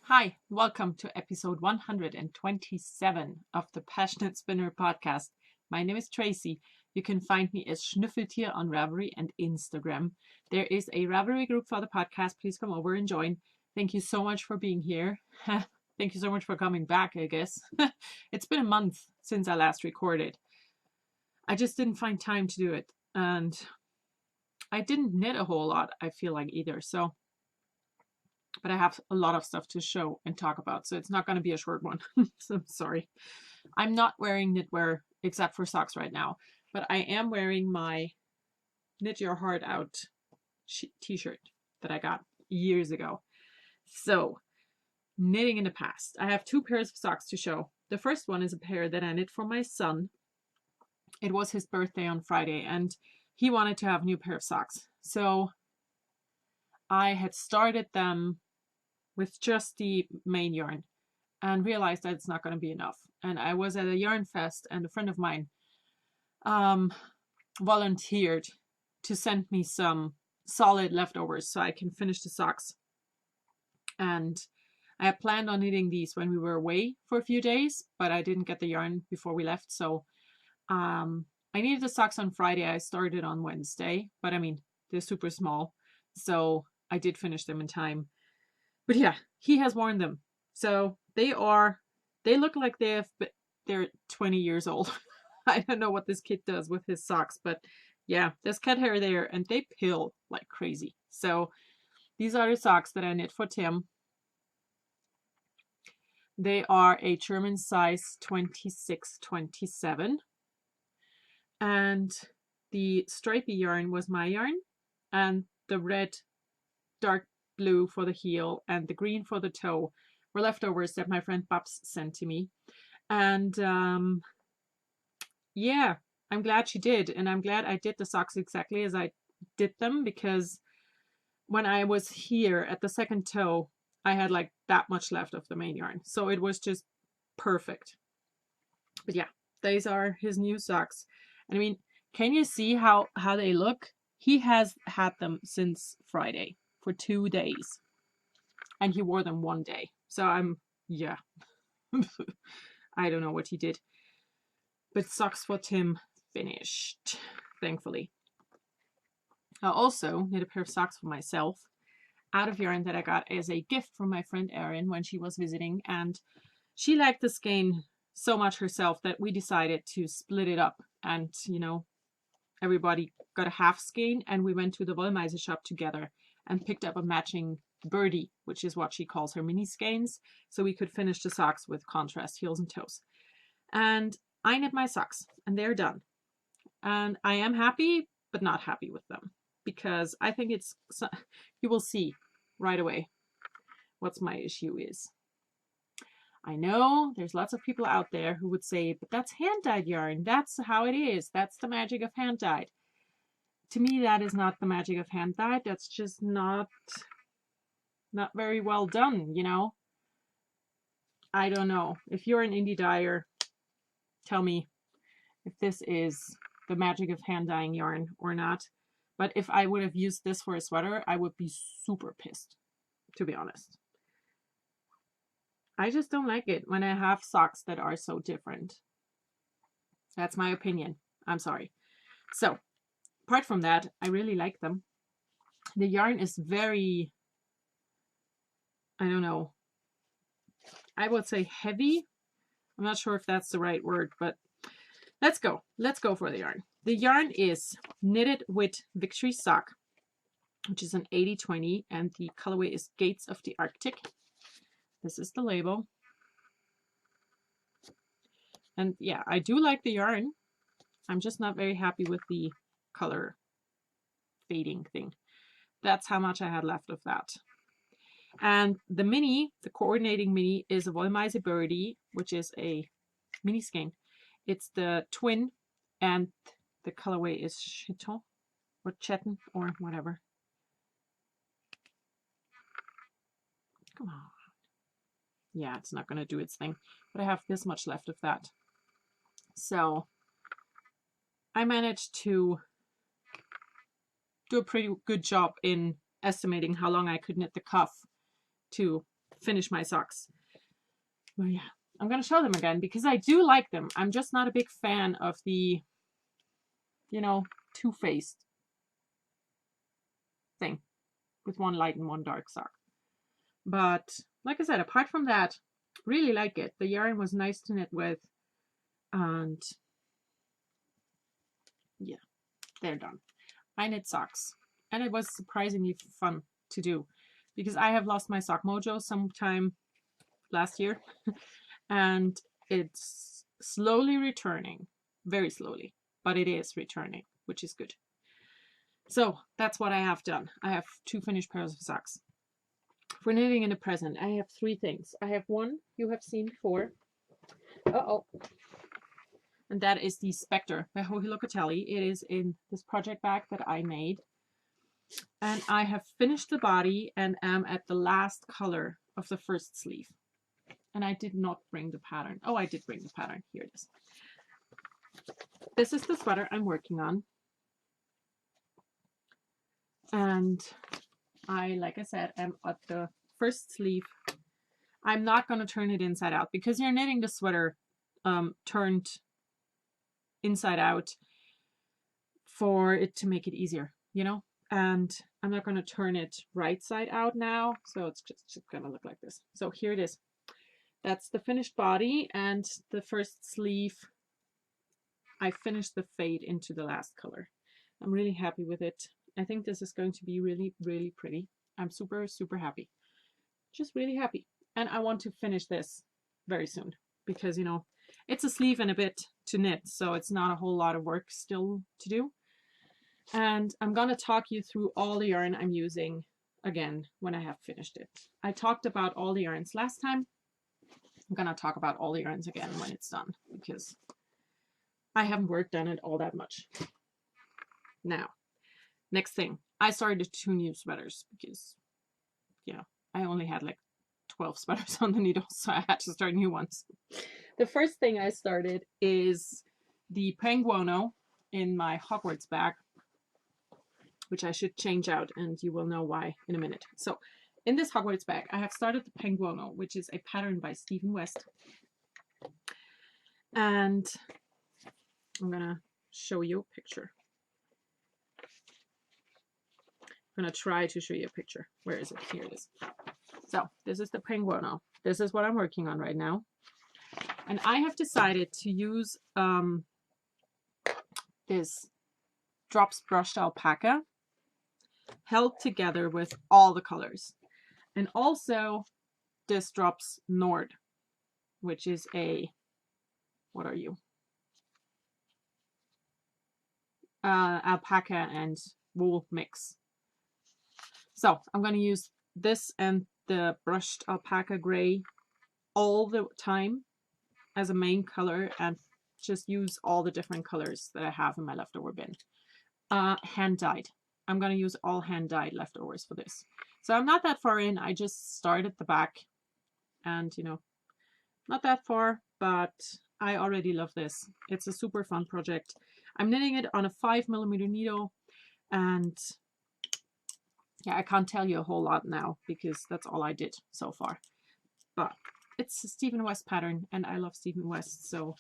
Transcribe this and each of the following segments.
Hi, welcome to episode 127 of the PassionKnit Spinner podcast. My name is Tracy. You can find me as Schnüffeltier on Ravelry and Instagram. There is a Ravelry group for the podcast. Please come over and join. Thank you so much for being here. Thank you so much for coming back, I guess. It's been a month since I last recorded. I just didn't find time to do it. And I didn't knit a whole lot, I feel like, either. But I have a lot of stuff to show and talk about, so it's not going to be a short one. So I'm sorry. I'm not wearing knitwear except for socks right now, but I am wearing my Knit Your Heart Out t-shirt that I got years ago. So, knitting in the past. I have two pairs of socks to show. The first one is a pair that I knit for my son. It was his birthday on Friday, and he wanted to have a new pair of socks. So, I had started them with just the main yarn and realized that it's not going to be enough. And I was at a yarn fest and a friend of mine volunteered to send me some solid leftovers so I can finish the socks. And I had planned on knitting these when we were away for a few days, but I didn't get the yarn before we left. So I needed the socks on Friday. I started on Wednesday, but I mean, they're super small. So I did finish them in time. But yeah, he has worn them. So they look like they're 20 years old. I don't know what this kid does with his socks, but yeah, there's cat hair there and they pill like crazy. So these are the socks that I knit for Tim. They are a German size 26-27. And the stripy yarn was my yarn, and the red dark blue for the heel and the green for the toe were leftovers that my friend Babs sent to me. And yeah, I'm glad she did. And I'm glad I did the socks exactly as I did them, because when I was here at the second toe, I had like that much left of the main yarn. So it was just perfect. But yeah, these are his new socks. And I mean, can you see how they look? He has had them since Friday for 2 days. And he wore them one day. So yeah. I don't know what he did. But socks for Tim finished, thankfully. I also knit a pair of socks for myself out of yarn that I got as a gift from my friend Erin when she was visiting. And she liked the skein so much herself that we decided to split it up. And, you know, everybody got a half skein, and we went to the Wollmeise shop together and picked up a matching birdie, which is what she calls her mini skeins, so we could finish the socks with contrast heels and toes. And I knit my socks, and they're done. And I am happy, but not happy with them, because I think you will see right away what my issue is. I know there's lots of people out there who would say, but that's hand-dyed yarn. That's how it is. That's the magic of hand-dyed. To me, that is not the magic of hand-dyed. That's just not very well done, you know? I don't know. If you're an indie dyer, tell me if this is the magic of hand-dyeing yarn or not. But if I would have used this for a sweater, I would be super pissed, to be honest. I just don't like it when I have socks that are so different. That's my opinion. I'm sorry. So, apart from that, I really like them. The yarn is very, I don't know, I would say heavy. I'm not sure if that's the right word, but let's go. Let's go for the yarn. The yarn is knitted with Victory Sock, which is an 80-20, and the colorway is Gates of the Arctic. This is the label. And yeah, I do like the yarn. I'm just not very happy with the color fading thing. That's how much I had left of that. And the mini, the coordinating mini, is a Wollmeise Birdie, which is a mini skein. It's the twin, and the colorway is Chiton or Chetten or whatever. Come on. Yeah, it's not going to do its thing. But I have this much left of that. So I managed to do a pretty good job in estimating how long I could knit the cuff to finish my socks. Well, yeah, I'm gonna show them again because I do like them. I'm just not a big fan of the, you know, two-faced thing with one light and one dark sock. But like I said, apart from that, really like it. The yarn was nice to knit with, and yeah, they're done. I knit socks, and it was surprisingly fun to do because I have lost my sock mojo sometime last year and it's slowly returning, very slowly, but it is returning, which is good. So that's what I have done. I have 2 finished pairs of socks. For knitting in the present, I have 3 things. I have one you have seen before. And that is the Spectre by Joji Locatelli. It is in this project bag that I made. And I have finished the body and am at the last color of the first sleeve. And I did not bring the pattern. Oh, I did bring the pattern. Here it is. This is the sweater I'm working on. And I, like I said, am at the first sleeve. I'm not going to turn it inside out because you're knitting the sweater turned inside out for it to make it easier, you know? And I'm not going to turn it right side out now. So it's just going to look like this. So here it is. That's the finished body, and the first sleeve, I finished the fade into the last color. I'm really happy with it. I think this is going to be really, really pretty. I'm super, super happy. Just really happy. And I want to finish this very soon because, you know, it's a sleeve and a bit to knit, so it's not a whole lot of work still to do. And I'm going to talk you through all the yarn I'm using again when I have finished it. I talked about all the yarns last time. I'm going to talk about all the yarns again when it's done because I haven't worked on it all that much. Now, next thing, I started 2 new sweaters because, you know, I only had like 12 sweaters on the needle, so I had to start new ones. The first thing I started is the Penguono in my Hogwarts bag, which I should change out, and you will know why in a minute. So in this Hogwarts bag, I have started the Penguono, which is a pattern by Stephen West. And I'm going to show you a picture. I'm going to try to show you a picture. Where is it? Here it is. So this is the Penguono. This is what I'm working on right now. And I have decided to use this Drops Brushed Alpaca held together with all the colors. And also this Drops Nord, which is a, what are you? Alpaca and wool mix. So I'm going to use this and the brushed alpaca gray all the time as a main color and just use all the different colors that I have in my leftover bin. Hand dyed. I'm going to use all hand dyed leftovers for this. So I'm not that far in. I just started the back and, you know, not that far, but I already love this. It's a super fun project. I'm knitting it on a 5mm needle, and yeah, I can't tell you a whole lot now because that's all I did so far. But it's a Stephen West pattern and I love Stephen West, so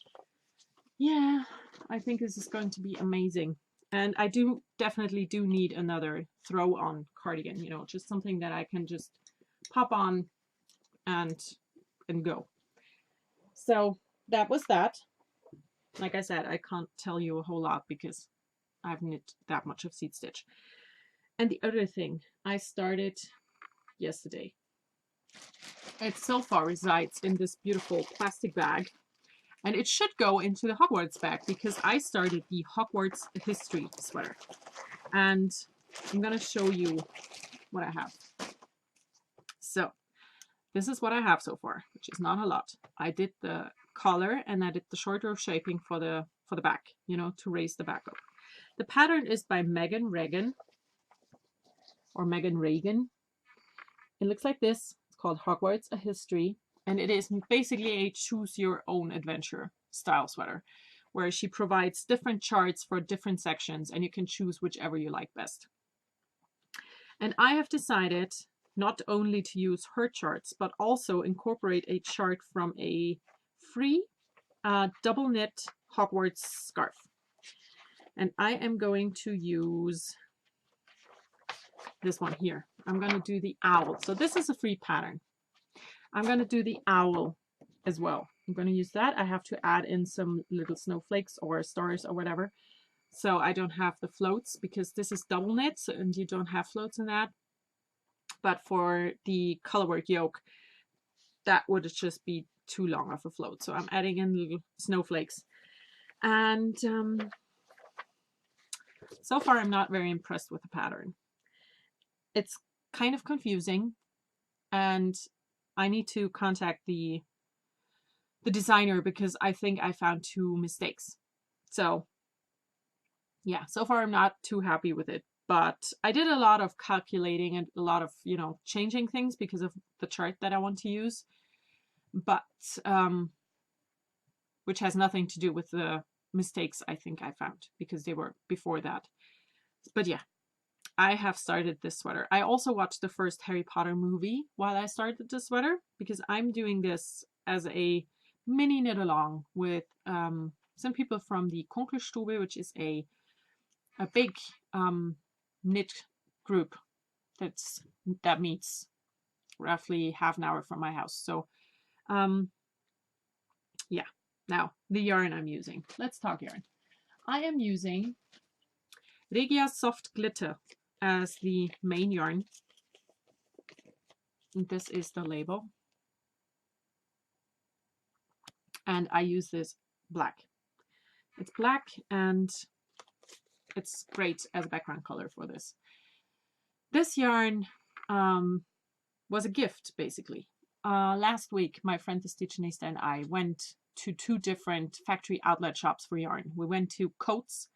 yeah, I think this is going to be amazing. And I definitely do need another throw-on cardigan, you know, just something that I can just pop on and go. So that was that. Like I said, I can't tell you a whole lot because I haven't knit that much of seed stitch. And the other thing I started yesterday, it so far resides in this beautiful plastic bag, and it should go into the Hogwarts bag because I started the Hogwarts history sweater. And I'm going to show you what I have. So this is what I have so far, which is not a lot. I did the collar and I did the shorter shaping for the back, you know, to raise the back up. The pattern is by Megan Regan. Or Megan Regan. It looks like this. It's called Hogwarts, a History. And it is basically a choose your own adventure style sweater where she provides different charts for different sections and you can choose whichever you like best. And I have decided not only to use her charts, but also incorporate a chart from a free double knit Hogwarts scarf. And I am going to use this one here. I'm going to do the owl. So this is a free pattern. I'm going to do the owl as well. I'm going to use that. I have to add in some little snowflakes or stars or whatever. So I don't have the floats because this is double knit and you don't have floats in that. But for the colorwork yoke, that would just be too long of a float. So I'm adding in little snowflakes. And so far I'm not very impressed with the pattern. It's kind of confusing and I need to contact the designer because I think I found 2 mistakes. So yeah, so far I'm not too happy with it, but I did a lot of calculating and a lot of, you know, changing things because of the chart that I want to use, but which has nothing to do with the mistakes I think I found because they were before that. But yeah, I have started this sweater. I also watched the first Harry Potter movie while I started the sweater because I'm doing this as a mini knit along with some people from the Kunkelstube, which is a big knit group that meets roughly half an hour from my house. So yeah, now the yarn I'm using. Let's talk yarn. I am using Regia Soft Glitter as the main yarn. And this is the label. And I use this black. It's black and it's great as a background color for this. This yarn was a gift, basically. Last week, my friend the Stitchionista and I went to 2 different factory outlet shops for yarn. We went to Coates,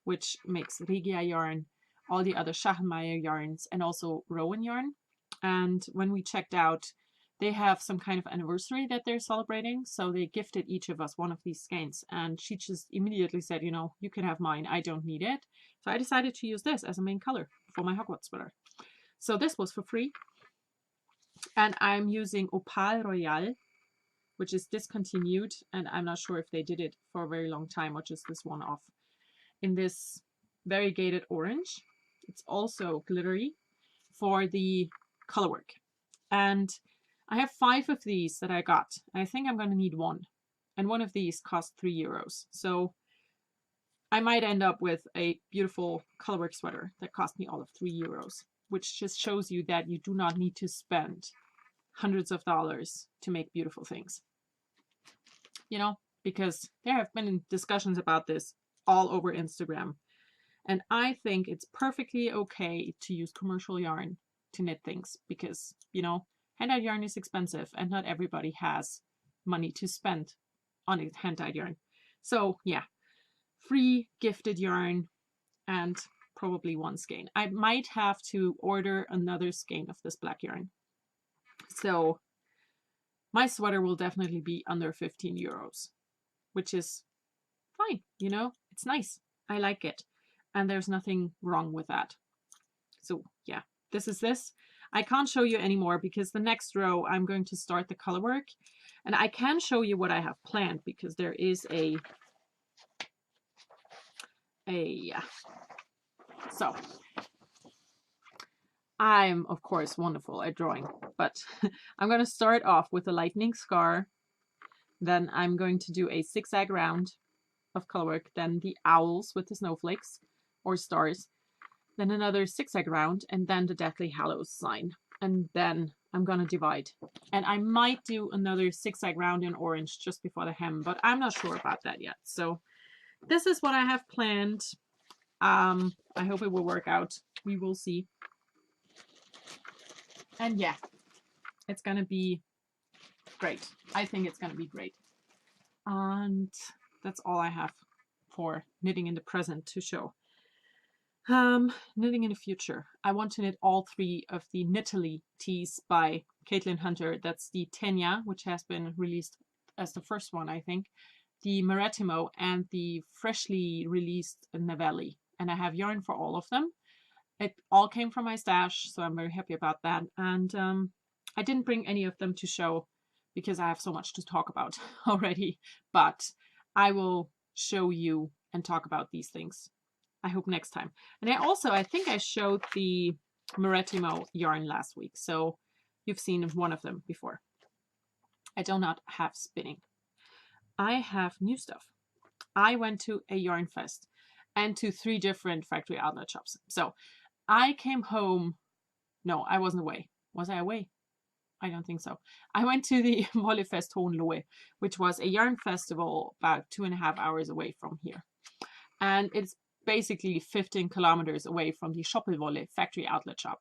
which makes Regia yarn, all the other Schachenmeier yarns, and also Rowan yarn. And when we checked out, they have some kind of anniversary that they're celebrating. So they gifted each of us one of these skeins. And she just immediately said, you know, you can have mine. I don't need it. So I decided to use this as a main color for my Hogwarts sweater. So this was for free. And I'm using Opal Royal, which is discontinued. And I'm not sure if they did it for a very long time or just this one off. In this variegated orange. It's also glittery for the colorwork. And I have 5 of these that I got. I think I'm going to need 1. And one of these cost €3. So I might end up with a beautiful colorwork sweater that cost me all of €3, which just shows you that you do not need to spend hundreds of dollars to make beautiful things. You know, because there have been discussions about this all over Instagram. And I think it's perfectly okay to use commercial yarn to knit things because, you know, hand-dyed yarn is expensive and not everybody has money to spend on a hand-dyed yarn. So yeah, free gifted yarn and probably 1 skein. I might have to order another skein of this black yarn. So my sweater will definitely be under €15, which is fine, you know, it's nice. I like it. And there's nothing wrong with that. So yeah, this is this. I can't show you anymore because the next row I'm going to start the color work. And I can show you what I have planned because there is so I'm of course wonderful at drawing, but I'm going to start off with a lightning scar. Then I'm going to do a zigzag round of color work, then the owls with the snowflakes or stars, then another zigzag round, and then the Deathly Hallows sign. And then I'm going to divide. And I might do another zigzag round in orange just before the hem, but I'm not sure about that yet. So this is what I have planned. I hope it will work out. We will see. And yeah, it's going to be great. I think it's going to be great. And that's all I have for knitting in the present to show. Knitting in the future. I want to knit all 3 of the Knitily tees by Caitlin Hunter. That's the Tenya, which has been released as the first one, I think, the Marettimo, and the freshly released Novelli. And I have yarn for all of them. It all came from my stash, so I'm very happy about that. And I didn't bring any of them to show because I have so much to talk about already, but I will show you and talk about these things, I hope, next time. And I think I showed the Marettimo yarn last week, so you've seen one of them before. I do not have spinning. I have new stuff. I went to a yarn fest and to 3 different factory outlet shops. So I came home. No, I wasn't away. Was I away? I don't think so. I went to the Mollefest Hohenlohe, which was a yarn festival about 2.5 hours away from here. And it's basically 15 kilometers away from the Schoppelwolle factory outlet shop.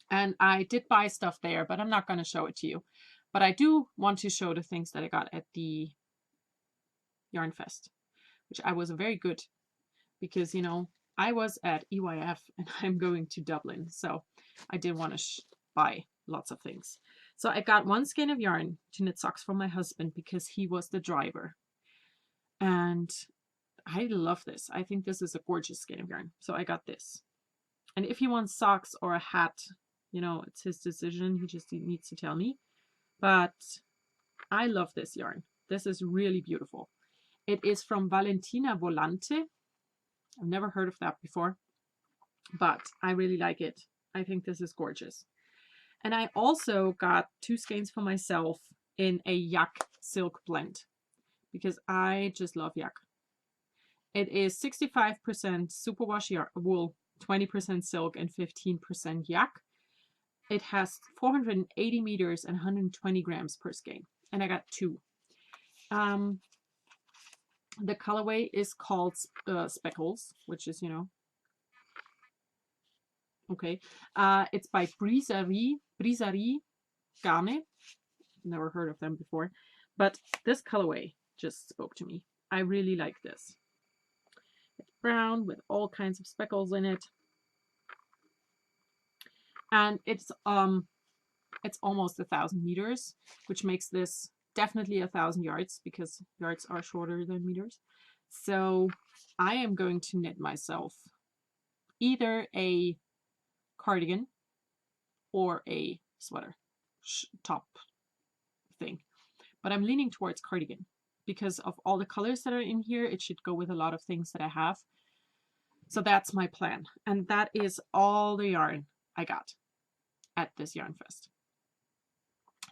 And I did buy stuff there, but I'm not going to show it to you. But I do want to show the things that I got at the Yarn Fest, which I was very good because, you know, I was at EYF and I'm going to Dublin. So I did want to buy lots of things. So I got 1 skein of yarn to knit socks for my husband because he was the driver. And I love this. I think this is a gorgeous skein of yarn. So I got this. And if he wants socks or a hat, you know, it's his decision. He just needs to tell me. But I love this yarn. This is really beautiful. It is from Valentina Volante. I've never heard of that before, but I really like it. I think this is gorgeous. And I also got 2 skeins for myself in a yak silk blend because I just love yak. It is 65% superwash wool, 20% silk, and 15% yak. It has 480 meters and 120 grams per skein. And I got 2. The colorway is called Speckles, which is, you know, okay. It's by Brisarie Garne. Never heard of them before. But this colorway just spoke to me. I really like this. It's brown with all kinds of speckles in it. And it's almost 1,000 meters, which makes this definitely 1,000 yards because yards are shorter than meters. So I am going to knit myself either a cardigan or a sweater top thing. But I'm leaning towards cardigan because of all the colors that are in here. It should go with a lot of things that I have. So that's my plan. And that is all the yarn I got at this yarn fest.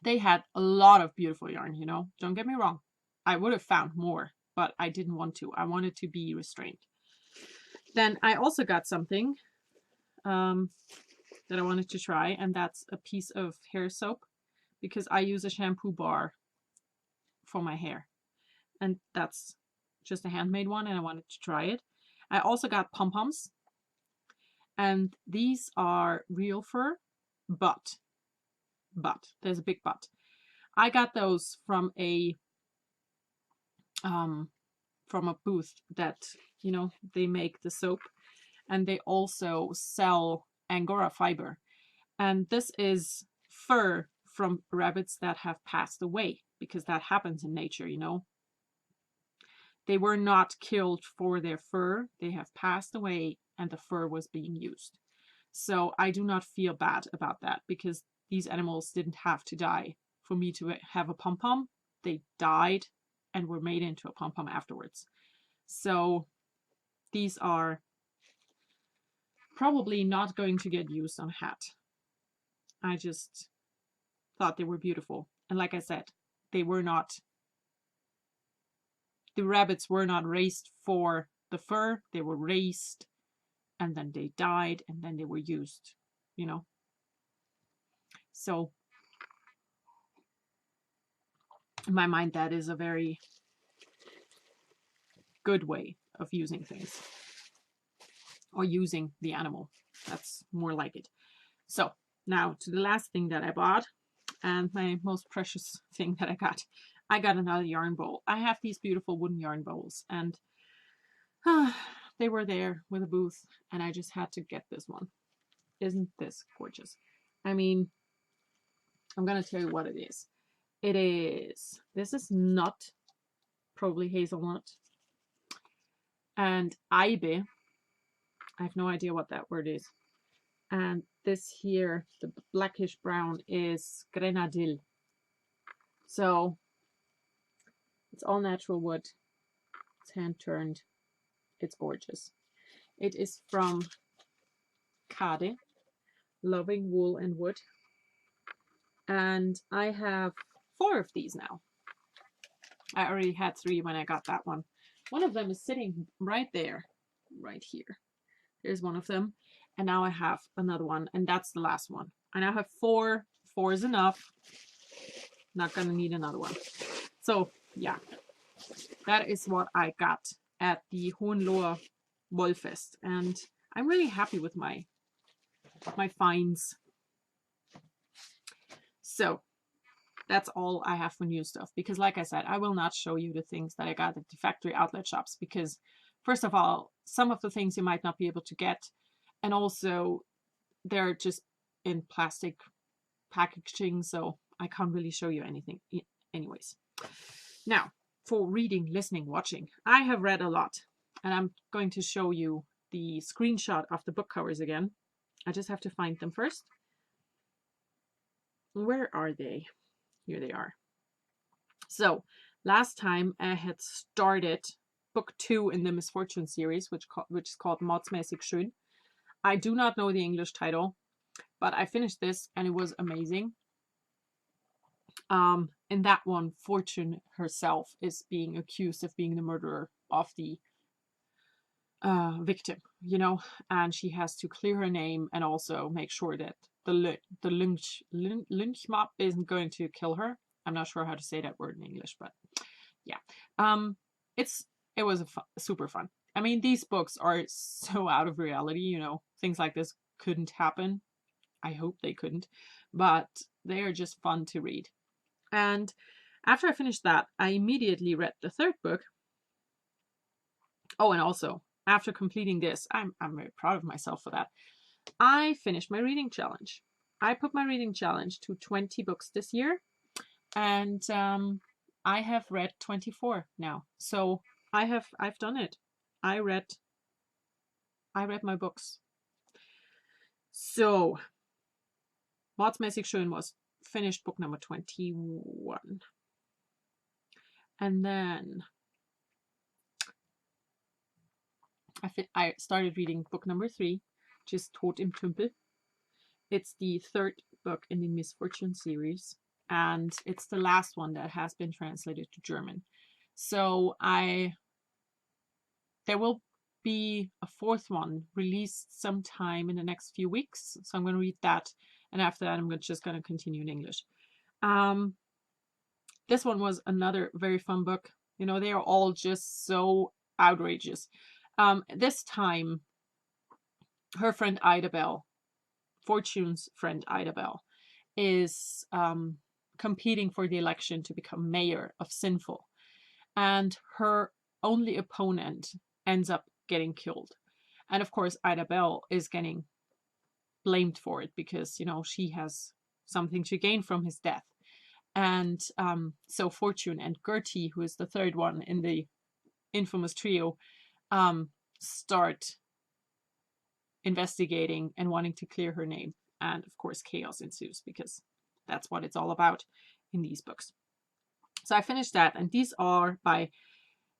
They had a lot of beautiful yarn, you know, don't get me wrong. I would have found more, but I didn't want to. I wanted to be restrained. Then I also got something that I wanted to try, and that's a piece of hair soap because I use a shampoo bar for my hair. And that's just a handmade one, and I wanted to try it. I also got pom-poms, and these are real fur, but there's a big but. I got those from a booth that, you know, they make the soap, and they also sell Angora fiber. And this is fur from rabbits that have passed away, because that happens in nature, you know. They were not killed for their fur. They have passed away and the fur was being used. So I do not feel bad about that because these animals didn't have to die for me to have a pom-pom. They died and were made into a pom-pom afterwards. So these are probably not going to get used on a hat. I just thought they were beautiful. And like I said, they were not, the rabbits were not raised for the fur. They were raised and then they died and then they were used, you know. So in my mind, that is a very good way of using things, or using the animal. That's more like it. So now to the last thing that I bought, and my most precious thing that I got. I got another yarn bowl. I have these beautiful wooden yarn bowls, and they were there with a booth, and I just had to get this one. Isn't this gorgeous? I mean, I'm gonna tell you what it is. It is, this is nut, probably hazelnut, and Eibe I have no idea what that word is. And this here, the blackish brown, is grenadille. So it's all natural wood. It's hand turned. It's gorgeous. It is from Kade, Loving Wool and Wood. And I have 4 of these now. I already had 3 when I got that one. One of them is sitting right there, right here. There's one of them. And now I have another one, and that's the last one. I now have 4. 4 is enough. Not gonna need another one. So yeah, that is what I got at the Hohenlohe Wollfest, and I'm really happy with my finds. So that's all I have for new stuff, because like I said, I will not show you the things that I got at the factory outlet shops, because first of all, some of the things you might not be able to get, and also they're just in plastic packaging, so I can't really show you anything anyways. Now, for reading, listening, watching, I have read a lot, and I'm going to show you the screenshot of the book covers again. I just have to find them first. Where are they? Here they are. So last time I had started book 2 in the Misfortune series, which is called Mordsmäßig schön. I do not know the English title, but I finished this and it was amazing. In that one, Fortune herself is being accused of being the murderer of the victim, you know, and she has to clear her name and also make sure that the lynch mob isn't going to kill her. I'm not sure how to say that word in English, but yeah, it was super fun. I mean, these books are so out of reality, you know, things like this couldn't happen. I hope they couldn't, but they are just fun to read. And after I finished that, I immediately read the 3rd book. Oh, and also after completing this, I'm very proud of myself for that. I finished my reading challenge. I put my reading challenge to 20 books this year, and I have read 24 now. So I've done it. I read my books. So Mordsmäßig schön was finished book number 21. And then I started reading book number 3, which is Tod im Tümpel. It's the 3rd book in the Misfortune series, and it's the last one that has been translated to German. So there will be a 4th one released sometime in the next few weeks. So I'm going to read that, and after that I'm just going to continue in English. This one was another very fun book. You know, they are all just so outrageous. This time, her friend Ida Bell, Fortune's friend Ida Bell, is competing for the election to become mayor of Sinful. And her only opponent ends up getting killed. And of course, Ida Bell is getting blamed for it because, you know, she has something to gain from his death. And so Fortune and Gertie, who is the 3rd one in the infamous trio, start investigating and wanting to clear her name. And of course, chaos ensues because that's what it's all about in these books. So I finished that, and these are by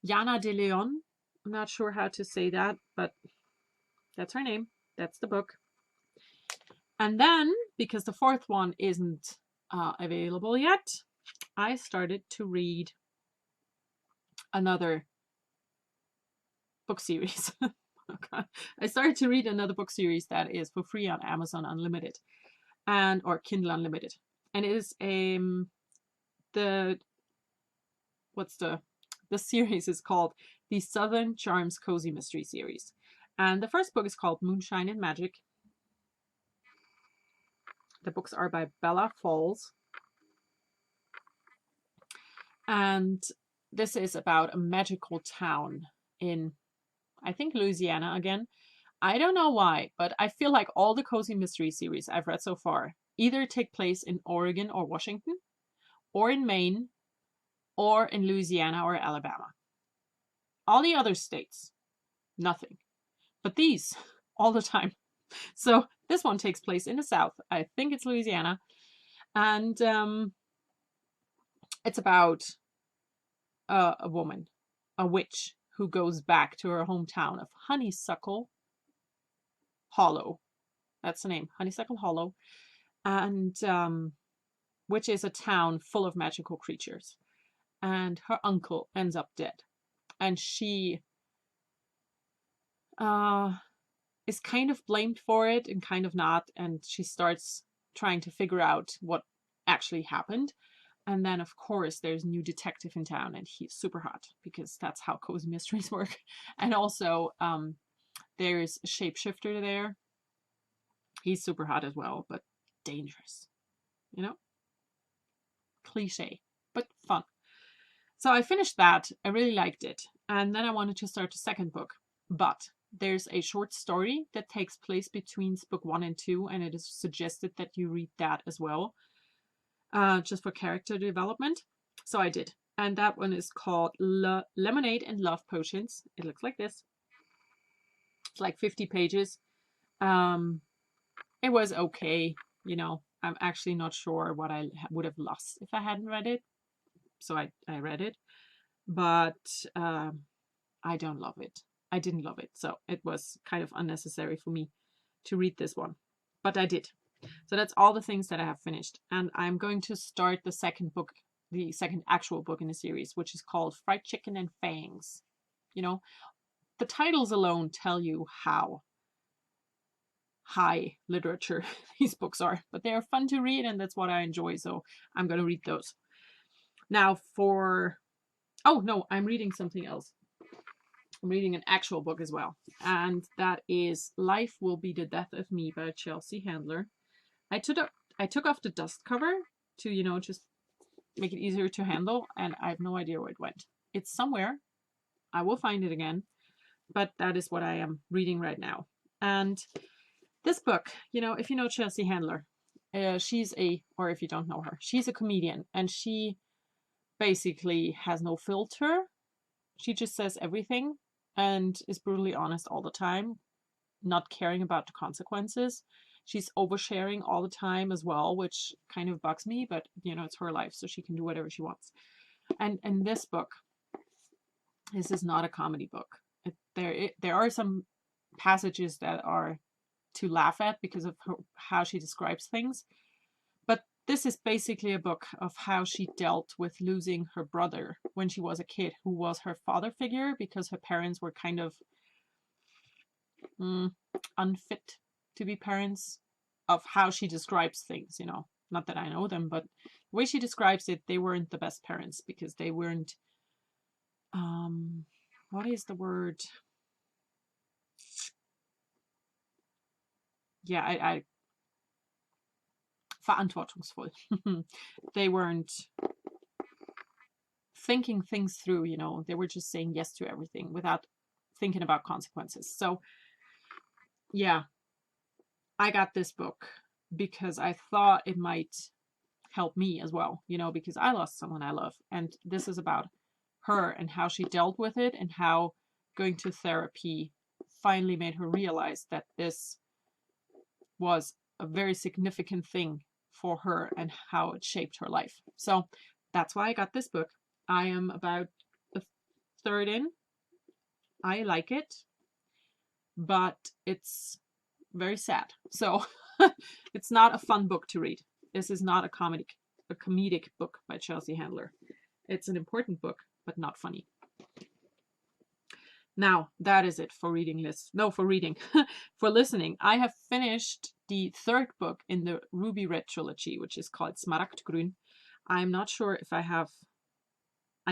Jana de Leon. I'm not sure how to say that, but that's her name. That's the book. And then, because the 4th one isn't available yet, I started to read another book series. I started to read another book series that is for free on Amazon Unlimited or Kindle Unlimited, and it is the series is called the Southern Charms Cozy Mystery Series, and the first book is called Moonshine and Magic. The books are by Bella Falls, and this is about a magical town in, I think, Louisiana again. I don't know why, but I feel like all the cozy mystery series I've read so far either take place in Oregon or Washington, or in Maine, or in Louisiana or Alabama. All the other states, nothing. But these, all the time. So this one takes place in the South. I think it's Louisiana. And it's about a woman, a witch, who goes back to her hometown of Honeysuckle Hollow. That's the name, Honeysuckle Hollow. And which is a town full of magical creatures. And her uncle ends up dead. And she is kind of blamed for it and kind of not. And she starts trying to figure out what actually happened. And then, of course, there's a new detective in town, and he's super hot because that's how cozy mysteries work. And also, there's a shapeshifter there. He's super hot as well, but dangerous. You know? Cliche, but fun. So I finished that. I really liked it. And then I wanted to start a second book. But there's a short story that takes place between book 1 and 2, and it is suggested that you read that as well. Just for character development. So I did. And that one is called Lemonade and Love Potions. It looks like this. It's like 50 pages. It was okay. You know, I'm actually not sure what I would have lost if I hadn't read it. So I read it. But I don't love it. I didn't love it. So it was kind of unnecessary for me to read this one. But I did. So that's all the things that I have finished. And I'm going to start the second book, the second actual book in the series, which is called Fried Chicken and Fangs. You know, the titles alone tell you how high literature these books are. But they are fun to read, and that's what I enjoy. So I'm going to read those. Now oh no, I'm reading something else. I'm reading an actual book as well. And that is Life Will Be the Death of Me by Chelsea Handler. I took off the dust cover to, you know, just make it easier to handle, and I have no idea where it went. It's somewhere. I will find it again, but that is what I am reading right now. And this book, you know, if you know Chelsea Handler, or if you don't know her, she's a comedian, and she basically has no filter. She just says everything and is brutally honest all the time, not caring about the consequences. She's oversharing all the time as well, which kind of bugs me, but you know, it's her life, so she can do whatever she wants. And this book, this is not a comedy book. There are some passages that are to laugh at because of how she describes things. But this is basically a book of how she dealt with losing her brother when she was a kid, who was her father figure because her parents were kind of unfit to be parents, of how she describes things, you know. Not that I know them, but the way she describes it, they weren't the best parents because they weren't, what is the word? Yeah, I verantwortungsvoll. They weren't thinking things through, you know. They were just saying yes to everything without thinking about consequences. So yeah, I got this book because I thought it might help me as well, you know, because I lost someone I love. And this is about her and how she dealt with it, and how going to therapy finally made her realize that this was a very significant thing for her and how it shaped her life. So that's why I got this book. I am about a third in. I like it, but it's very sad. So it's not a fun book to read. This is not a comedic book by Chelsea Handler. It's an important book, but not funny. Now, that is it for reading list. No, for reading. For listening. I have finished the third book in the Ruby Red trilogy, which is called Smaragdgrün. I'm not sure if I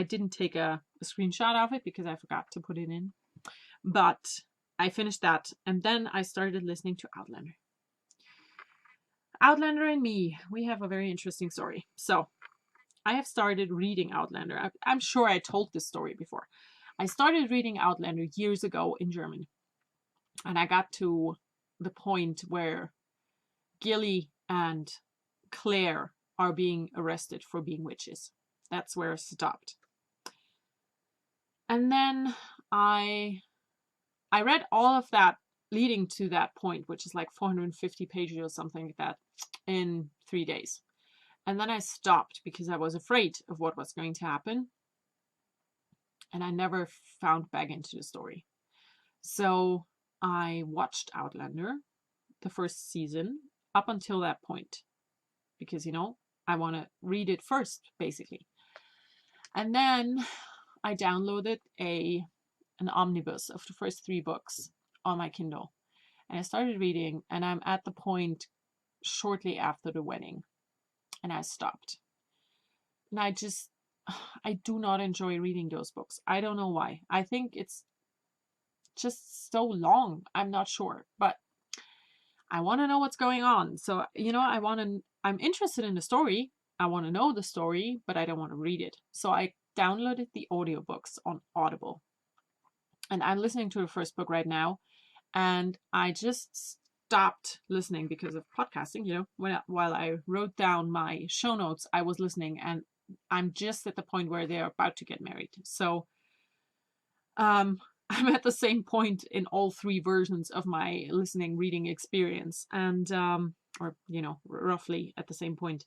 didn't take a screenshot of it because I forgot to put it in. But I finished that, and then I started listening to Outlander. Outlander and me, we have a very interesting story. So I have started reading Outlander. I'm sure I told this story before. I started reading Outlander years ago in German. And I got to the point where Gilly and Claire are being arrested for being witches. That's where I stopped. And then I read all of that leading to that point, which is like 450 pages or something like that, in 3 days. And then I stopped because I was afraid of what was going to happen. And I never found back into the story. So I watched Outlander, the first season, up until that point. Because, I want to read it first, basically. And then I downloaded an omnibus of the first 3 books on my Kindle. And I started reading, and I'm at the point shortly after the wedding. And I stopped. And I do not enjoy reading those books. I don't know why. I think it's just so long. I'm not sure. But I want to know what's going on. So, I'm interested in the story. I want to know the story, but I don't want to read it. So I downloaded the audiobooks on Audible. And I'm listening to the first book right now. And I just stopped listening because of podcasting. While I wrote down my show notes, I was listening, and I'm just at the point where they're about to get married. So I'm at the same point in all 3 versions of my listening reading experience, and roughly at the same point.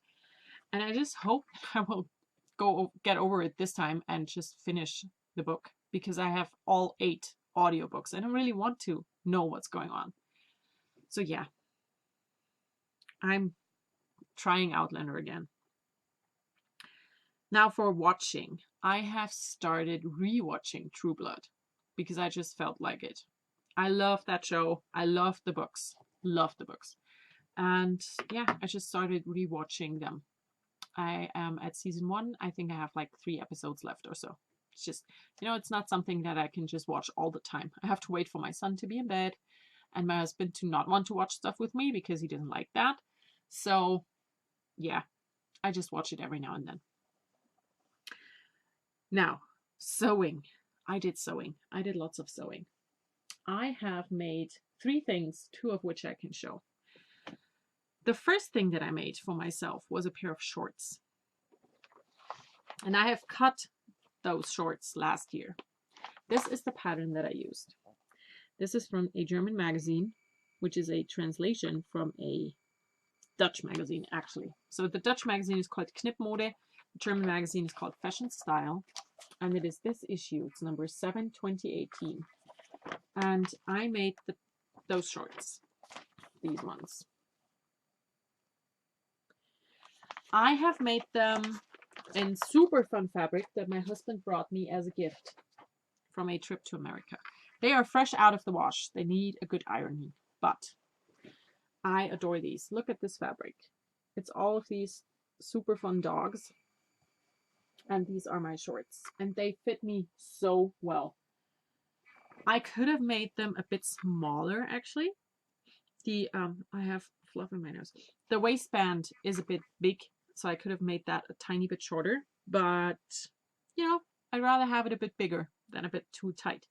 And I just hope I will get over it this time and just finish the book, because I have all 8 audiobooks and I really want to know what's going on. So yeah, I'm trying Outlander again. Now for watching, I have started rewatching True Blood because I just felt like it. I love that show. I love the books. Love the books. And yeah, I just started rewatching them. I am at season 1. I think I have like 3 episodes left or so. It's just, it's not something that I can just watch all the time. I have to wait for my son to be in bed and my husband to not want to watch stuff with me because he doesn't like that. So yeah, I just watch it every now and then. Now, sewing. I did sewing. I did lots of sewing. I have made 3 things, 2 of which I can show. The first thing that I made for myself was a pair of shorts. And I have cut those shorts last year. This is the pattern that I used. This is from a German magazine, which is a translation from a Dutch magazine, actually. So the Dutch magazine is called Knipmode. The German magazine is called Fashion Style. And it is this issue. It's number 7, 2018. And I made those shorts. These ones. I have made them in super fun fabric that my husband brought me as a gift from a trip to America. They are fresh out of the wash. They need a good ironing, but I adore these. Look at this fabric. It's all of these super fun dogs, and these are my shorts, and they fit me so well. I could have made them a bit smaller, actually. I have fluff in my nose. The waistband is a bit big, so I could have made that a tiny bit shorter, but I'd rather have it a bit bigger than a bit too tight.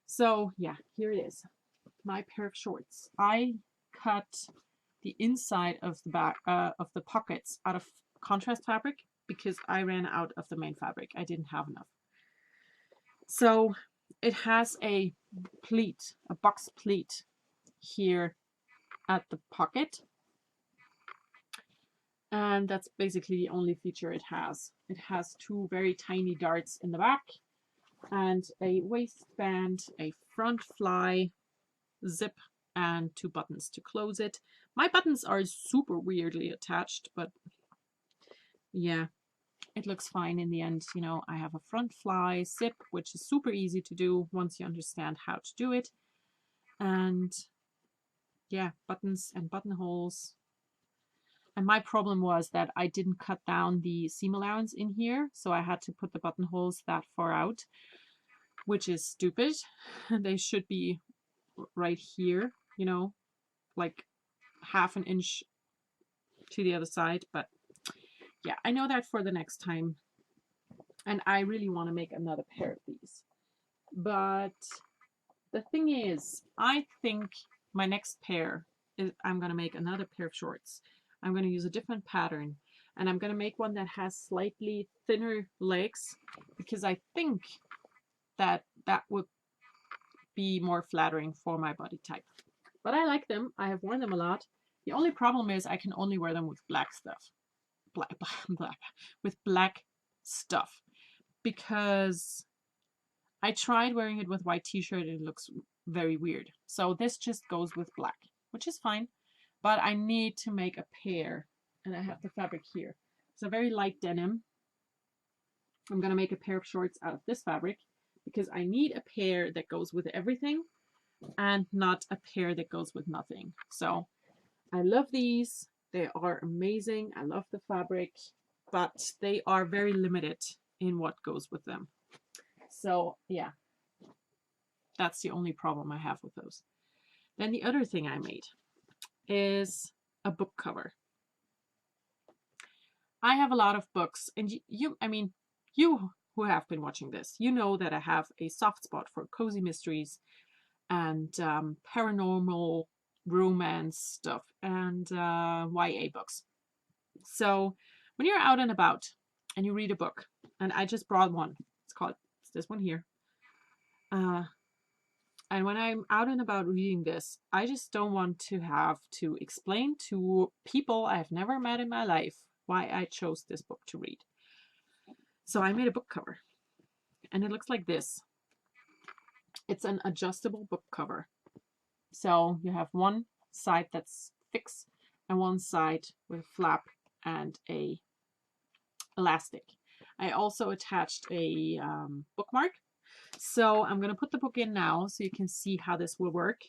So yeah, here it is, my pair of shorts. I cut the inside of the back of the pockets out of contrast fabric because I ran out of the main fabric. I didn't have enough. So it has a pleat, a box pleat here at the pocket. And that's basically the only feature it has. It has 2 very tiny darts in the back and a waistband, a front fly, zip, and 2 buttons to close it. My buttons are super weirdly attached, but yeah, it looks fine in the end. I have a front fly zip, which is super easy to do once you understand how to do it. And yeah, buttons and buttonholes. And my problem was that I didn't cut down the seam allowance in here, so I had to put the buttonholes that far out, which is stupid. They should be right here, like half an inch to the other side. But yeah, I know that for the next time. And I really want to make another pair of these. But the thing is, I think my next pair is I'm going to make another pair of shorts. I'm going to use a different pattern, and I'm going to make one that has slightly thinner legs because I think that would be more flattering for my body type. But I like them. I have worn them a lot. The only problem is I can only wear them with black stuff. Black with black stuff. Because I tried wearing it with white t-shirt and it looks very weird. So this just goes with black, which is fine. But I need to make a pair. And I have the fabric here. It's a very light denim. I'm going to make a pair of shorts out of this fabric because I need a pair that goes with everything and not a pair that goes with nothing. So I love these. They are amazing. I love the fabric, but they are very limited in what goes with them. So yeah, that's the only problem I have with those. Then the other thing I made is a book cover. I have a lot of books, and you who have been watching this, you know that I have a soft spot for cozy mysteries and paranormal romance stuff and YA books. So when you're out and about and you read a book, and I just brought one, it's this one here. And when I'm out and about reading this, I just don't want to have to explain to people I've never met in my life why I chose this book to read. So I made a book cover, and it looks like this. It's an adjustable book cover. So you have one side that's fixed and one side with a flap and a elastic. I also attached a bookmark. So I'm going to put the book in now so you can see how this will work.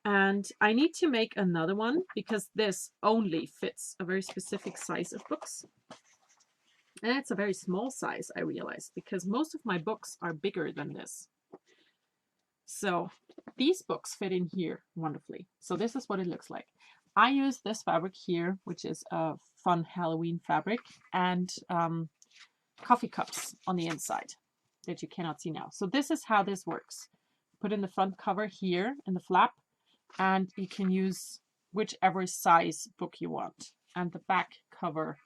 And I need to make another one because this only fits a very specific size of books. And it's a very small size, I realized, because most of my books are bigger than this. So these books fit in here wonderfully. So this is what it looks like. I use this fabric here, which is a fun Halloween fabric, and coffee cups on the inside that you cannot see now. So this is how this works. Put in the front cover here in the flap, and you can use whichever size book you want. And the back cover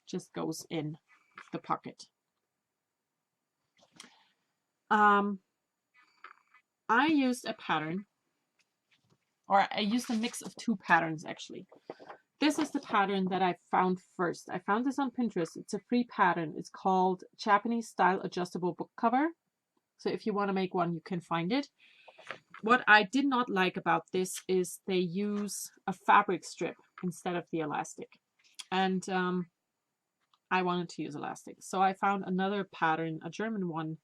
just goes in the pocket. I used a pattern, or I used a mix of two patterns actually. This is the pattern that I found first. I found this on Pinterest. It's a free pattern. It's called Japanese Style Adjustable Book Cover. So if you want to make one, you can find it. What I did not like about this is they use a fabric strip instead of the elastic. And I wanted to use elastic. So I found another pattern, a German one,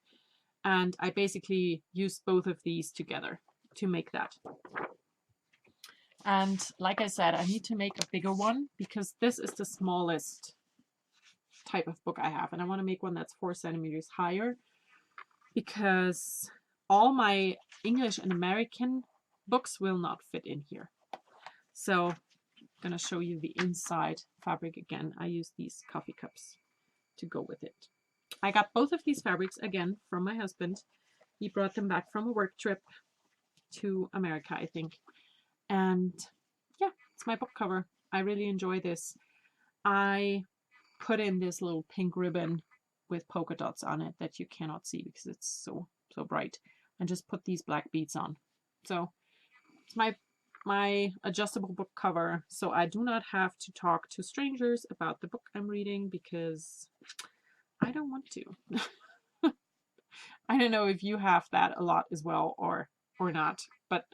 and I basically used both of these together to make that. And like I said, I need to make a bigger one because this is the smallest type of book I have. And I want to make one that's 4 centimeters higher because all my English and American books will not fit in here. So I'm going to show you the inside fabric again. I use these coffee cups to go with it. I got both of these fabrics again from my husband. He brought them back from a work trip to America, I think. And yeah, it's my book cover. I really enjoy this. I put in this little pink ribbon with polka dots on it that you cannot see because it's so bright, and just put these black beads on. So it's my adjustable book cover, so I do not have to talk to strangers about the book I'm reading because I don't want to. I don't know if you have that a lot as well or not, but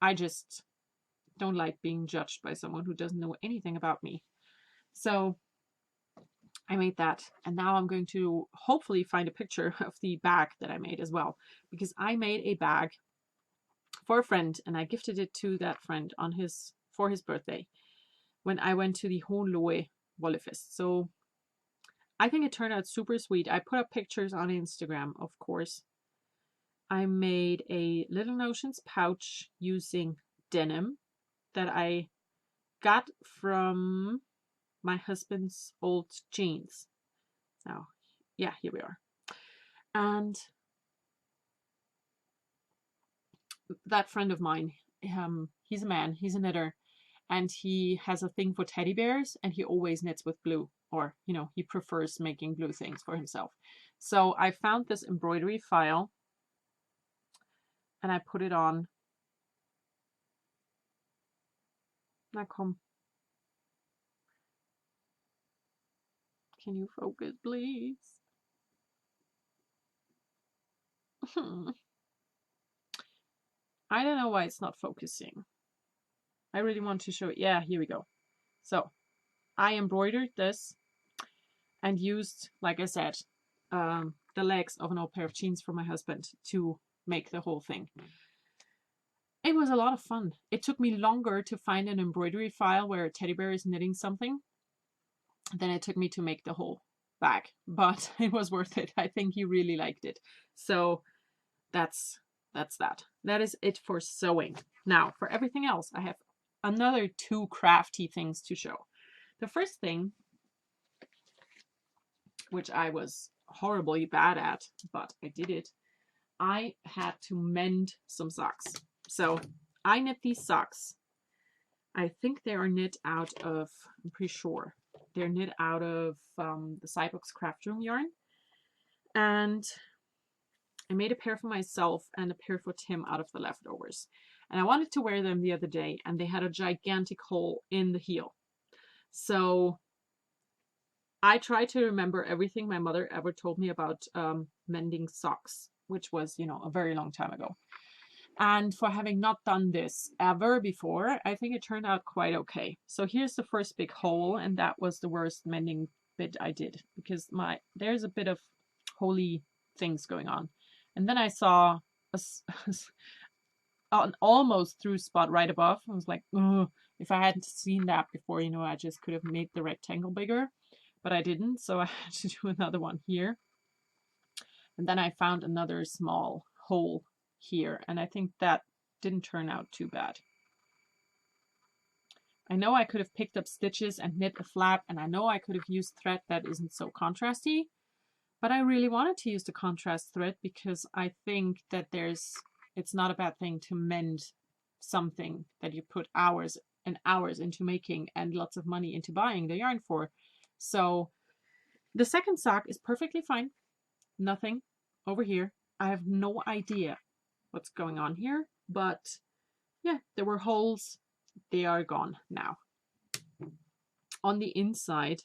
I just don't like being judged by someone who doesn't know anything about me. So I made that, and now I'm going to hopefully find a picture of the bag that I made as well, because I made a bag for a friend and I gifted it to that friend for his birthday when I went to the Hohenlohe Wollefest. So I think it turned out super sweet. I put up pictures on Instagram, of course. I made a Little Notions pouch using denim that I got from my husband's old jeans. Now, yeah, here we are. And that friend of mine, he's a man, he's a knitter, and he has a thing for teddy bears, and he always knits with blue, or, you know, he prefers making blue things for himself. So I found this embroidery file and I put it on. Now come. Can you focus, please? I don't know why it's not focusing. I really want to show it. Yeah, here we go. So I embroidered this and used, like I said, the legs of an old pair of jeans for my husband to make the whole thing. It was a lot of fun. It took me longer to find an embroidery file where a teddy bear is knitting something than it took me to make the whole bag, but it was worth it. I think he really liked it. So that's that. That is it for sewing. Now for everything else, I have another 2 crafty things to show. The first thing, which I was horribly bad at, but I did it, I had to mend some socks. So I knit these socks. I think they are knit out of, I'm pretty sure, they're knit out of the Cybox Craft Room yarn. And I made a pair for myself and a pair for Tim out of the leftovers. And I wanted to wear them the other day, and they had a gigantic hole in the heel. So I tried to remember everything my mother ever told me about mending socks, which was, you know, a very long time ago. And for having not done this ever before, I think it turned out quite okay. So here's the first big hole, and that was the worst mending bit I did, because there's a bit of holy things going on. And then I saw an almost through spot right above. I was like, ugh, if I hadn't seen that before, you know, I just could have made the rectangle bigger, but I didn't. So I had to do another one here. And then I found another small hole here, and I think that didn't turn out too bad. I know I could have picked up stitches and knit a flap, and I know I could have used thread that isn't so contrasty, but I really wanted to use the contrast thread because I think that it's not a bad thing to mend something that you put hours and hours into making and lots of money into buying the yarn for. So the second sock is perfectly fine. Nothing over here. I have no idea what's going on here, but yeah, there were holes. They are gone now. On the inside,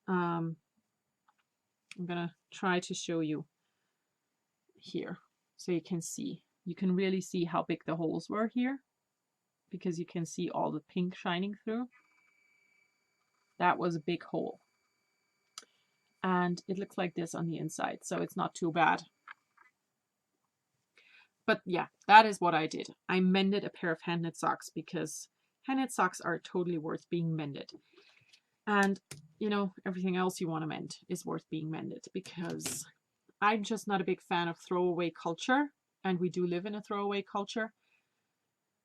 I'm gonna try to show you here so you can see. You can really see how big the holes were here because you can see all the pink shining through. That was a big hole. And it looks like this on the inside, so it's not too bad. But yeah, that is what I did. I mended a pair of hand knit socks because hand knit socks are totally worth being mended. And, you know, everything else you want to mend is worth being mended because I'm just not a big fan of throwaway culture. And we do live in a throwaway culture.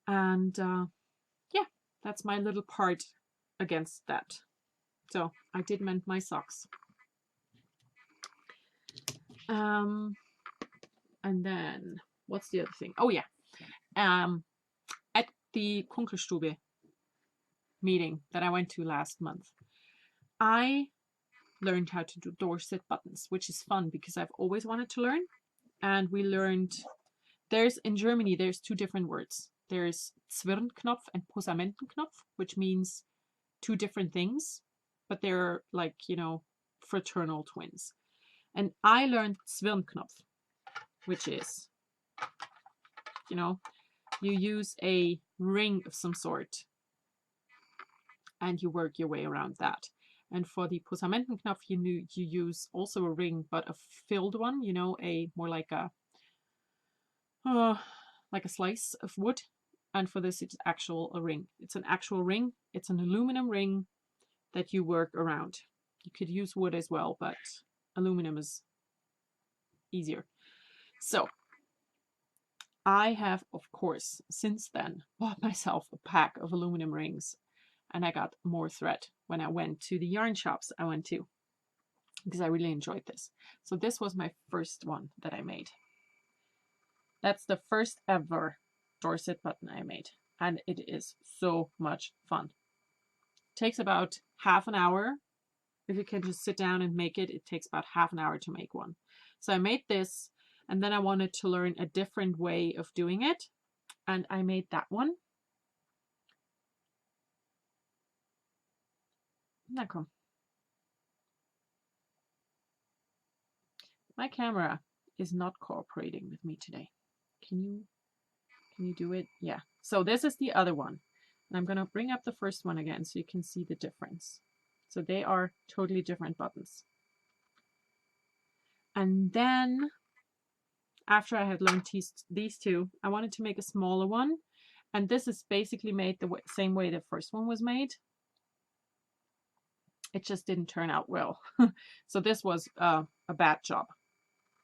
And yeah, that's my little part against that. So I did mend my socks. And then what's the other thing? Oh yeah, at the Kunkelstube meeting that I went to last month, I learned how to do Dorset buttons, which is fun because I've always wanted to learn. And we learned, in Germany, there's 2 different words. There's Zwirnknopf and Posamentenknopf, which means 2 different things, but they're like, you know, fraternal twins. And I learned Zwirnknopf, which is, you know, you use a ring of some sort and you work your way around that. And for the Posamentenknopf, you use also a ring, but a filled one, you know, more like a slice of wood. And for this, it's a ring. It's an actual ring. It's an aluminum ring that you work around. You could use wood as well, but aluminum is easier. So I have, of course, since then bought myself a pack of aluminum rings, and I got more thread when I went to the yarn shops I went to because I really enjoyed this. So this was my first one that I made. That's the first ever Dorset button I made, and it is so much fun. It takes about half an hour. If you can just sit down and make it, it takes about half an hour to make one. So I made this, And then I wanted to learn a different way of doing it. And I made that one. Now come. My camera is not cooperating with me today. Can you do it? Yeah. So this is the other one. And I'm going to bring up the first one again so you can see the difference. So they are totally different buttons. And then after I had learned these two, I wanted to make a smaller one. And this is basically made the same way the first one was made. It just didn't turn out well. So this was a bad job.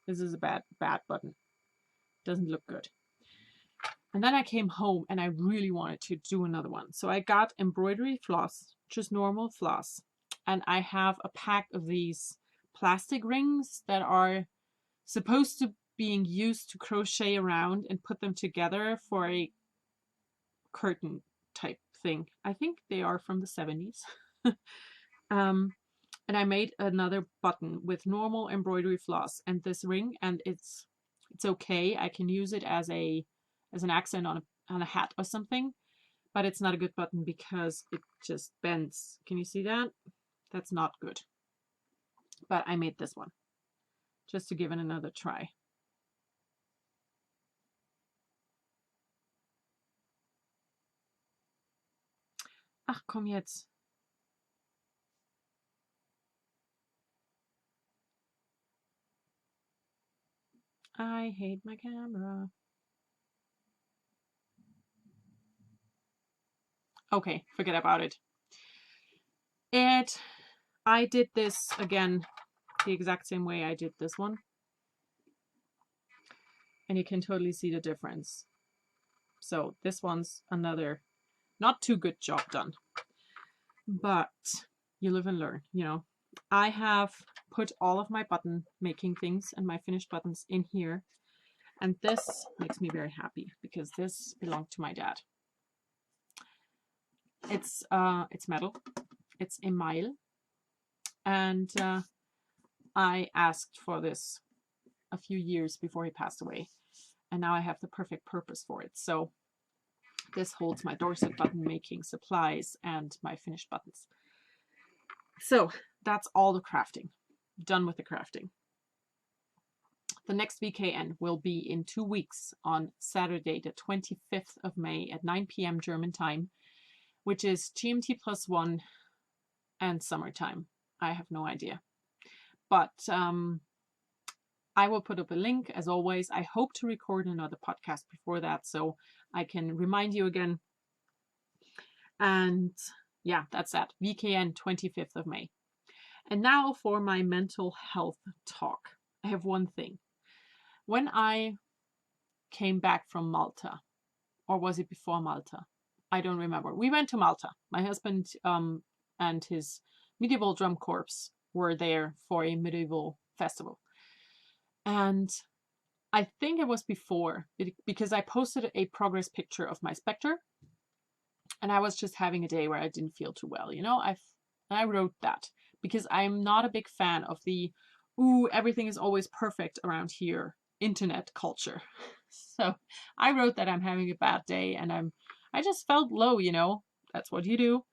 This is a bad button. Doesn't look good. And then I came home and I really wanted to do another one. So I got embroidery floss, just normal floss. And I have a pack of these plastic rings that are supposed to being used to crochet around and put them together for a curtain type thing. I think they are from the 70s. And I made another button with normal embroidery floss and this ring, and it's okay. I can use it as an accent on a hat or something, but it's not a good button because it just bends. Can you see that? That's not good. But I made this one just to give it another try. Ach, komm jetzt. I hate my camera. Okay, forget about it. I did this again the exact same way I did this one. And you can totally see the difference. So this one's another not too good job done. But you live and learn, you know. I have put all of my button making things and my finished buttons in here. And this makes me very happy because this belonged to my dad. It's metal. It's email. And I asked for this a few years before he passed away. And now I have the perfect purpose for it. So this holds my Dorset button making supplies and my finished buttons. So that's all the crafting. Done with the crafting. The next VKN will be in 2 weeks on Saturday, the 25th of May at 9 p.m. German time, which is GMT +1 and summertime. I have no idea. But I will put up a link as always. I hope to record another podcast before that so I can remind you again. And yeah, that's that. VKN 25th of May. And now for my mental health talk. I have one thing. When I came back from Malta, or was it before Malta? I don't remember. We went to Malta. My husband and his medieval drum corps were there for a medieval festival. And I think it was before, because I posted a progress picture of my Spectre. And I was just having a day where I didn't feel too well. You know, I wrote that because I'm not a big fan of the, ooh, everything is always perfect around here internet culture. So I wrote that I'm having a bad day and I just felt low, you know. That's what you do.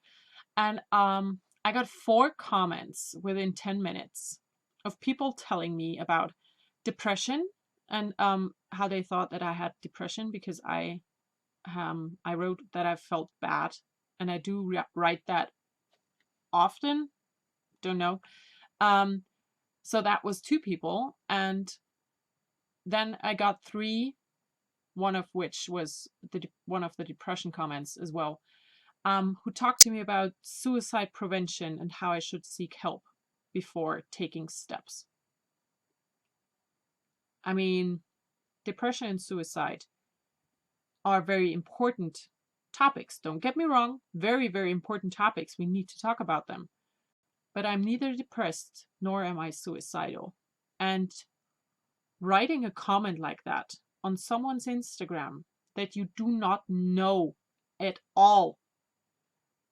And I got 4 comments within 10 minutes of people telling me about depression and how they thought that I had depression because I wrote that I felt bad, and I do write that often. Don't know. So that was 2 people, and then I got 3, one of which was one of the depression comments as well, who talked to me about suicide prevention and how I should seek help before taking steps. I mean, depression and suicide are very important topics. Don't get me wrong. Very, very important topics. We need to talk about them. But I'm neither depressed nor am I suicidal. And writing a comment like that on someone's Instagram that you do not know at all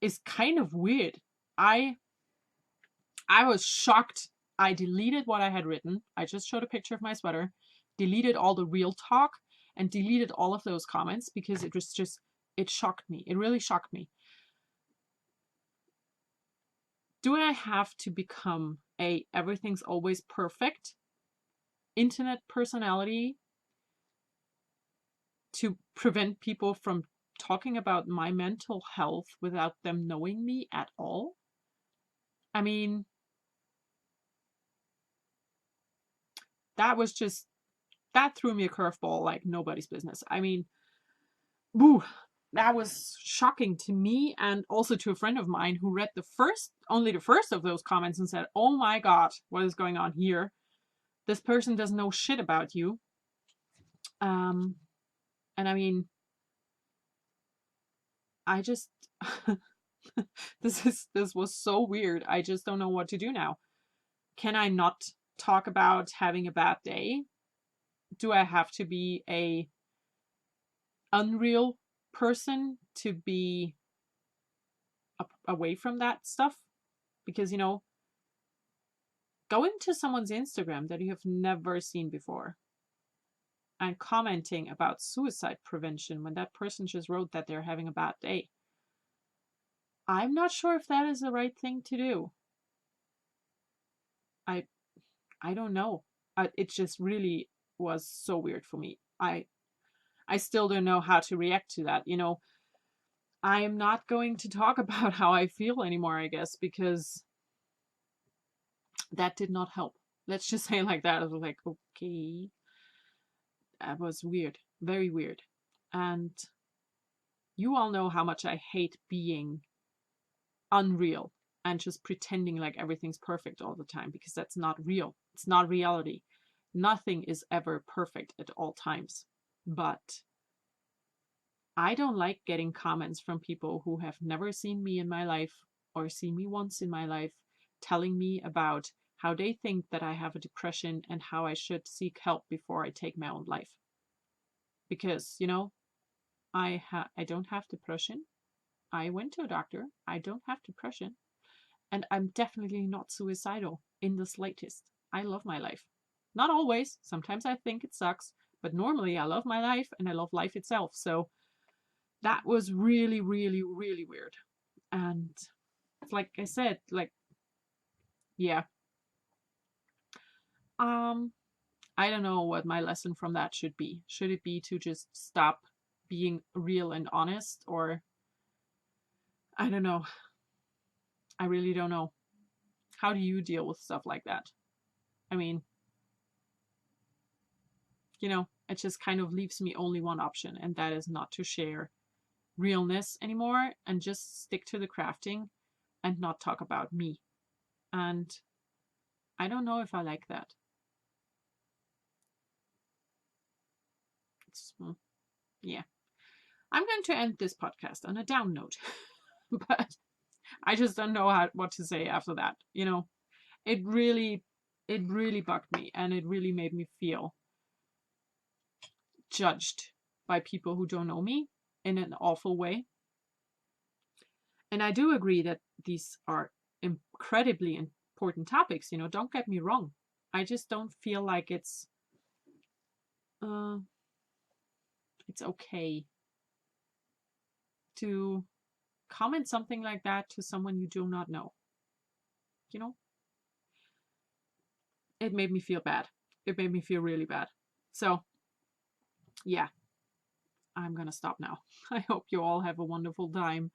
is kind of weird. I was shocked. I deleted what I had written. I just showed a picture of my sweater, deleted all the real talk and deleted all of those comments because it was just, it shocked me. It really shocked me. Do I have to become a everything's always perfect internet personality to prevent people from talking about my mental health without them knowing me at all? I mean, that was just, that threw me a curveball like nobody's business. I mean, woo, that was shocking to me and also to a friend of mine who read only the first of those comments and said, oh my God, what is going on here? This person doesn't know shit about you. And I mean, I just, this was so weird. I just don't know what to do now. Can I not talk about having a bad day? Do I have to be a unreal person to be away from that stuff? Because, you know, going to someone's Instagram that you have never seen before and commenting about suicide prevention when that person just wrote that they're having a bad day, I'm not sure if that is the right thing to do. I don't know. It just really was so weird for me. I still don't know how to react to that. You know, I am not going to talk about how I feel anymore, I guess, because that did not help. Let's just say it like that. I was like, okay, that was weird, very weird. And you all know how much I hate being unreal and just pretending like everything's perfect all the time, because that's not real. It's not reality. Nothing is ever perfect at all times. But I don't like getting comments from people who have never seen me in my life or seen me once in my life telling me about how they think that I have a depression and how I should seek help before I take my own life. Because, you know, I don't have depression. I went to a doctor. I don't have depression. And I'm definitely not suicidal in the slightest. I love my life. Not always. Sometimes I think it sucks. But normally I love my life and I love life itself. So that was really, really, really weird. And like I said, like, yeah. I don't know what my lesson from that should be. Should it be to just stop being real and honest, or I don't know. I really don't know. How do you deal with stuff like that? I mean, you know, it just kind of leaves me only one option, and that is not to share realness anymore and just stick to the crafting and not talk about me. And I don't know if I like that. Yeah. I'm going to end this podcast on a down note, but I just don't know what to say after that. You know, it really bugged me, and it really made me feel judged by people who don't know me in an awful way. And I do agree that these are incredibly important topics. You know, don't get me wrong. I just don't feel like it's okay to comment something like that to someone you do not know. You know, it made me feel bad. It made me feel really bad. So, yeah, I'm gonna stop now. I hope you all have a wonderful time.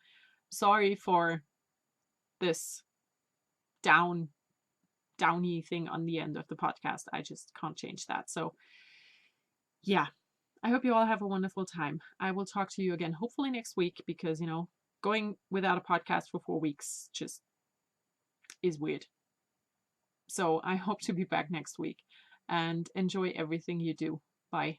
Sorry for this downy thing on the end of the podcast. I just can't change that. So, yeah, I hope you all have a wonderful time. I will talk to you again hopefully next week, because, you know, going without a podcast for 4 weeks just is weird. So I hope to be back next week, and enjoy everything you do. Bye.